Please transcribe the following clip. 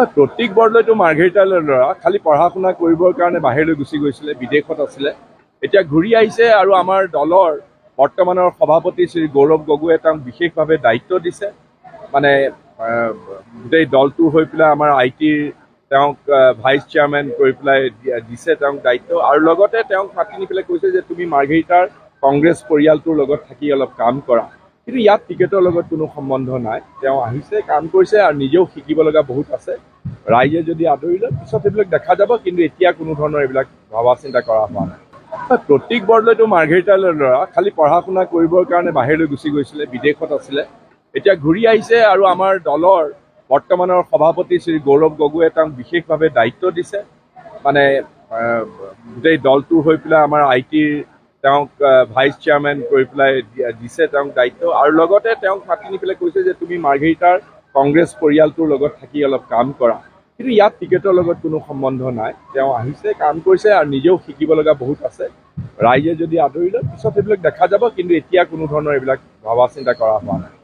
প্ৰতীক বৰদলৈটো মাৰ্ঘেৰিটালৈ ল'ৰা, খালি পঢ়া শুনা কৰিবৰ কাৰণে বাহিৰলৈ গুচি গৈছিলে, বিদেশত আছিলে। এতিয়া ঘূৰি আহিছে আৰু আমাৰ দলৰ বৰ্তমানৰ সভাপতি শ্ৰী গৌৰৱ গগৈয়ে তেওঁক বিশেষভাৱে দায়িত্ব দিছে। মানে গোটেই দলটো হৈ পেলাই আমাৰ IT-ৰ তেওঁক ভাইচ চেয়াৰমেন কৰি পেলাই দিছে তেওঁক দায়িত্ব, আৰু লগতে তেওঁক মাতি নি পেলাই কৈছে যে তুমি মাৰ্ঘেৰিটাৰ কংগ্ৰেছ পৰিয়ালটোৰ লগত থাকি অলপ কাম কৰা। কিন্তু ইয়াত টিকেটৰ লগত কোনো সম্বন্ধ নাই। তেওঁ আহিছে, কাম কৰিছে আৰু নিজেও শিকিব লগা বহুত আছে। ৰাইজে যদি আদৰি লয় পিছত এইবিলাক দেখা যাব, কিন্তু এতিয়া কোনো ধৰণৰ এইবিলাক ভবা চিন্তা কৰা হোৱা নাই। প্ৰতীক বৰদলৈটো মাৰ্ঘেৰিটালৈ ল'ৰা, খালি পঢ়া শুনা কৰিবৰ কাৰণে বাহিৰলৈ গুচি গৈছিলে, বিদেশত আছিলে। এতিয়া ঘূৰি আহিছে আৰু আমাৰ দলৰ বৰ্তমানৰ সভাপতি শ্ৰী গৌৰৱ গগৈয়ে তেওঁক বিশেষভাৱে দায়িত্ব দিছে। মানে গোটেই দলটো হৈ পেলাই আমাৰ IT-ৰ তেওঁক ভাইচ চেয়াৰমেন কৰি পেলাই দিছে তেওঁক দায়িত্ব, আৰু লগতে তেওঁক মাতি নি পেলাই কৈছে যে তুমি মাৰ্ঘেৰিটাৰ কংগ্ৰেছ পৰিয়ালটোৰ লগত থাকি অলপ কাম কৰা। কিন্তু ইয়াত টিকেটৰ লগত কোনো সম্বন্ধ নাই। তেওঁ আহিছে, কাম কৰিছে আৰু নিজেও শিকিব লগা বহুত আছে। ৰাইজে যদি আদৰি লয় পিছত এইবিলাক দেখা যাব, কিন্তু এতিয়া কোনো ধৰণৰ এইবিলাক ভবা চিন্তা কৰা হোৱা নাই।